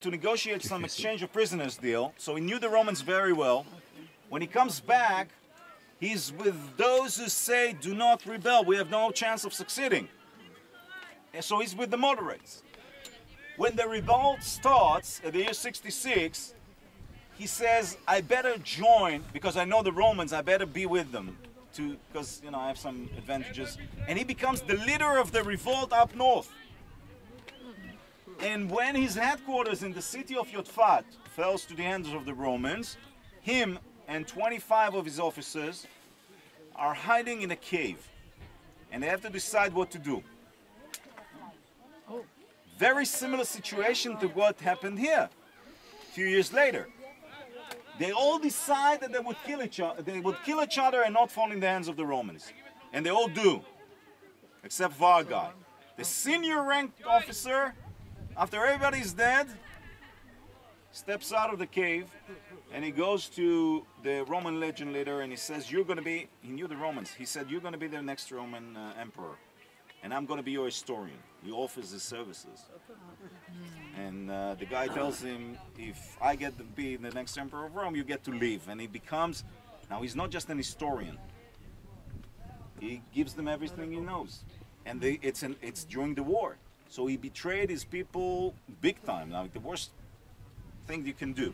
to negotiate some exchange of prisoners deal, so he knew the Romans very well. When he comes back, he's with those who say, do not rebel, we have no chance of succeeding. And so he's with the moderates. When the revolt starts at the year 66, he says, I better join, because I know the Romans, I better be with them, because I have some advantages. And he becomes the leader of the revolt up north. And when his headquarters in the city of Yotfat falls to the hands of the Romans, him and 25 of his officers are hiding in a cave. And they have to decide what to do. Very similar situation to what happened here a few years later. They all decide that they would kill each other. They would kill each other and not fall in the hands of the Romans. And they all do, except Vargai. The senior ranked officer, after everybody's dead, steps out of the cave and he goes to the Roman legion leader and he says, you're going to be, he knew the Romans, he said, you're going to be the next Roman emperor and I'm going to be your historian. He offers his services. And the guy tells him, if I get to be the next emperor of Rome, you get to leave. And he becomes, now he's not just an historian. He gives them everything he knows. And it's during the war. So he betrayed his people big time, like the worst thing you can do.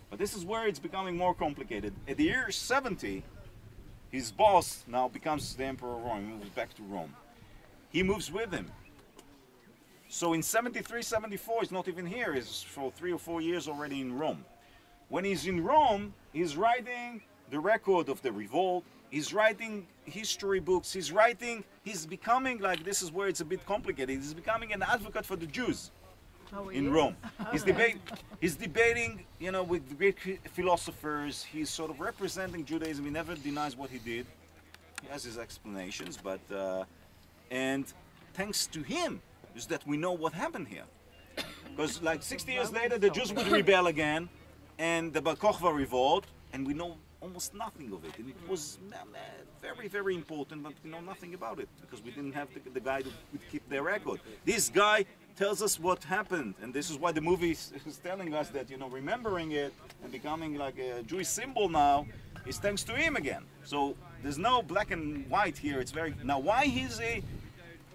But this is where it's becoming more complicated. At the year 70, his boss now becomes the emperor of Rome. He moves back to Rome. He moves with him. So in 73, 74, he's not even here. He's for 3 or 4 years already in Rome. When he's in Rome, he's writing the record of the revolt. He's writing history books. He's becoming, like, this is where it's a bit complicated. He's becoming an advocate for the Jews in Rome. He's debating, with Greek philosophers. He's sort of representing Judaism. He never denies what he did. He has his explanations, but, and thanks to him, is that we know what happened here. Because like 60 years later, the Jews would rebel again, and the Bar Kokhba revolt, and we know almost nothing of it. And it was very, very important, but we know nothing about it, because we didn't have the guy who would keep their record. This guy tells us what happened, and this is why the movie is telling us that, remembering it and becoming like a Jewish symbol now is thanks to him again. So there's no black and white here. It's very, now why is he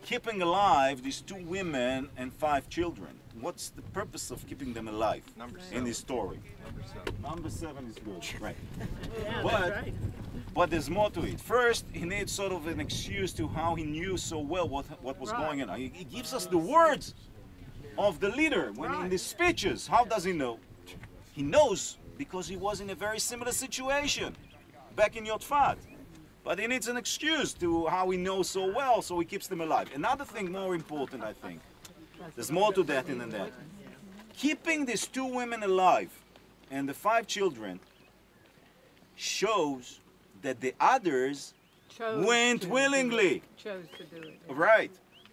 keeping alive these 2 women and 5 children? What's the purpose of keeping them alive in this story? Number 7 is good, right? Yeah, but there's more to it. First, he needs sort of an excuse to how he knew so well what was going on. He gives us the words of the leader when in his speeches. How does he know? He knows because he was in a very similar situation back in Yotfat. But he needs an excuse to how he knows so well, so he keeps them alive. Another thing more important, I think, there's more to that than that. Keeping these 2 women alive and the 5 children shows that the others went willingly. Chose to do it. Right.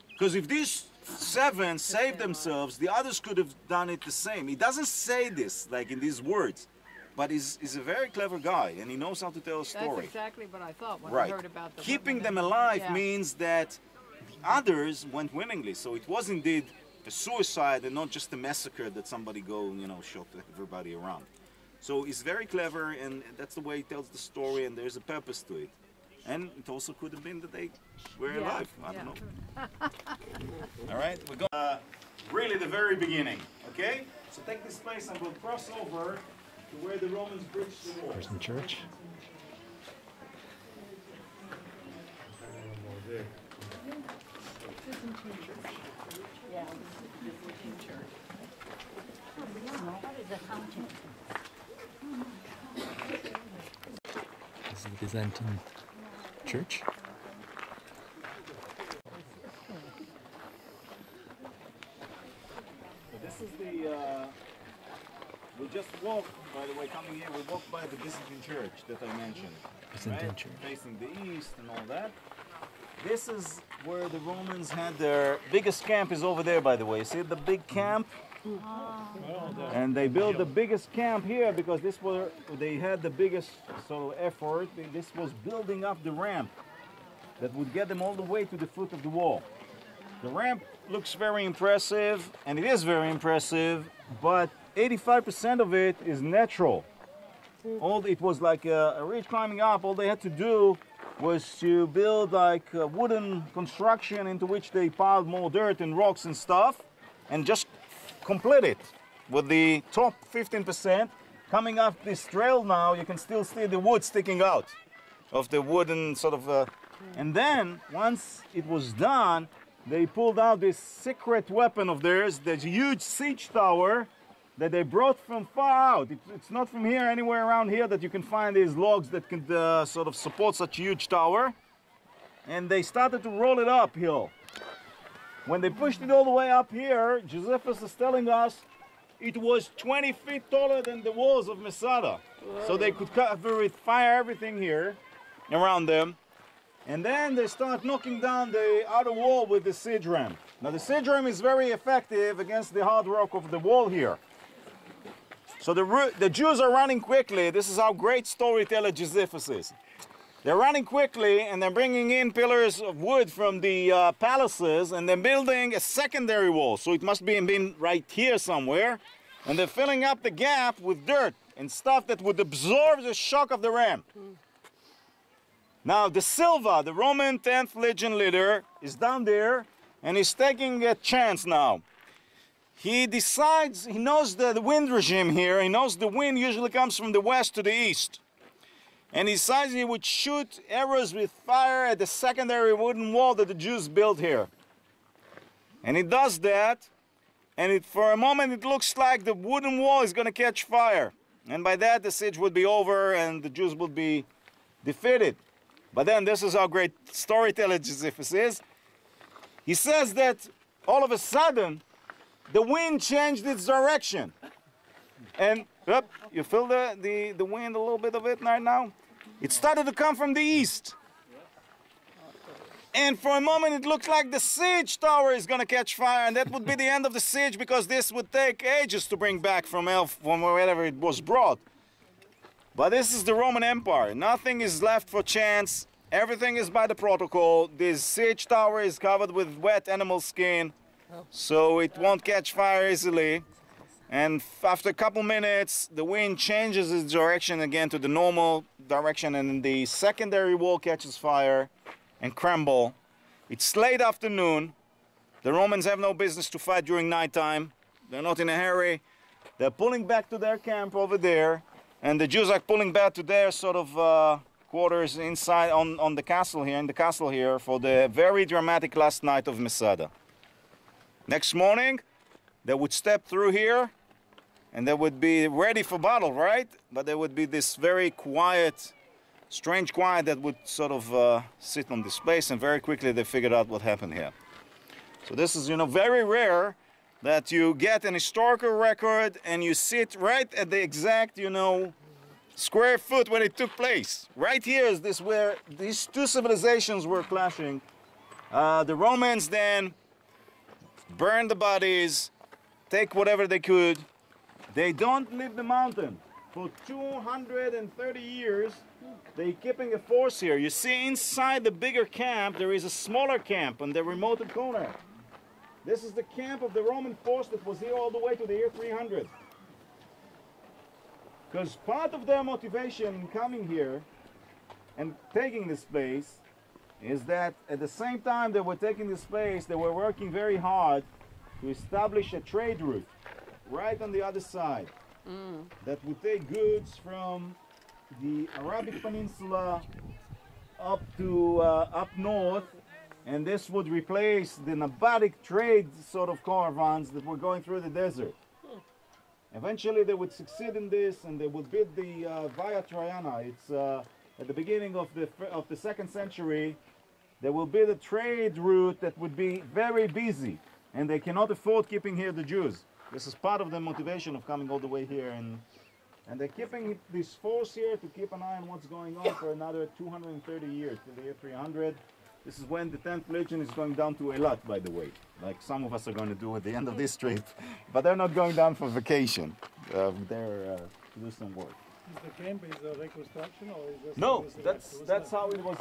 Because if these 7 saved themselves, the others could have done it the same. He doesn't say this like in these words. But he's a very clever guy, and he knows how to tell a story. That's exactly what I thought when I heard about the Keeping them alive means that the others went willingly. So it was indeed a suicide and not just a massacre that somebody shot everybody around. So he's very clever, and that's the way he tells the story, and there's a purpose to it. And it also could have been that they were alive. I don't know. All right, we're going really the very beginning, okay? So take this place and we'll cross over to where the Romans bridged the wall. There's the church. Yeah, Byzantine church. What is a fountain? This is the Byzantine church. This is the, we just walked, by the way, coming here, we walked by the Byzantine church that I mentioned. Byzantine church. Facing the east and all that. This is where the Romans had their biggest camp is over there, by the way. See the big camp? And they built the biggest camp here because they had the biggest sort of effort. This was building up the ramp that would get them all the way to the foot of the wall. The ramp looks very impressive, and it is very impressive, but 85% of it is natural. It was like a ridge climbing up. All they had to do was to build like a wooden construction into which they piled more dirt and rocks and stuff, and just complete it with the top 15%. Coming up this trail now, you can still see the wood sticking out of the wooden sort of... and then, once it was done, they pulled out this secret weapon of theirs, this huge siege tower that they brought from far out. It's not from here, anywhere around here that you can find these logs that can sort of support such a huge tower. And they started to roll it uphill. When they pushed it all the way up here, Josephus is telling us it was 20 feet taller than the walls of Masada. So they could cover it, fire everything here around them. And then they start knocking down the outer wall with the siege ram. Now the siege ram is very effective against the hard rock of the wall here. So the Jews are running quickly. This is how great storyteller Josephus is. They're running quickly and they're bringing in pillars of wood from the palaces, and they're building a secondary wall. So it must be been right here somewhere. And they're filling up the gap with dirt and stuff that would absorb the shock of the ram. Now the Silva, the Roman 10th Legion leader, is down there and he's taking a chance now. He decides, he knows the wind regime here, he knows the wind usually comes from the west to the east. And he decides he would shoot arrows with fire at the secondary wooden wall that the Jews built here. And he does that, and for a moment it looks like the wooden wall is going to catch fire. And by that the siege would be over and the Jews would be defeated. But then this is how great storyteller Josephus is. He says that all of a sudden the wind changed its direction. And you feel the wind, a little bit of it right now? It started to come from the east. And for a moment it looked like the siege tower is going to catch fire, and that would be the end of the siege, because this would take ages to bring back from wherever it was brought. But this is the Roman Empire. Nothing is left for chance. Everything is by the protocol. This siege tower is covered with wet animal skin, so it won't catch fire easily. And after a couple minutes, the wind changes its direction again to the normal direction, and the secondary wall catches fire and crumble. It's late afternoon. The Romans have no business to fight during nighttime. They're not in a hurry. They're pulling back to their camp over there, and the Jews are pulling back to their sort of quarters inside on the castle here, in the castle here, for the very dramatic last night of Masada. Next morning, they would step through here, and they would be ready for battle, right? But there would be this very quiet, strange quiet that would sort of sit on this place, and very quickly they figured out what happened here. So this is, very rare that you get an historical record and you sit right at the exact, square foot where it took place. Right here is this where these two civilizations were clashing. The Romans then burned the bodies, take whatever they could. They don't leave the mountain. For 230 years, they're keeping a force here. You see, inside the bigger camp, there is a smaller camp on the remote corner. This is the camp of the Roman force that was here all the way to the year 300. Because part of their motivation in coming here and taking this place is that at the same time they were taking this place, they were working very hard to establish a trade route right on the other side that would take goods from the Arabic Peninsula up to up north, and this would replace the Nabatic trade sort of caravans that were going through the desert. Eventually they would succeed in this, and they would build the Via Traiana. It's at the beginning of the 2nd century. There will be the trade route that would be very busy, and they cannot afford keeping here the Jews. This is part of the motivation of coming all the way here, and they're keeping this force here to keep an eye on what's going on for another 230 years, till the year 300. This is when the 10th Legion is going down to Eilat, by the way, like some of us are going to do at the end of this trip. But they're not going down for vacation. They're to do some work. Is the camp a reconstruction, or is this? No, that's how it was.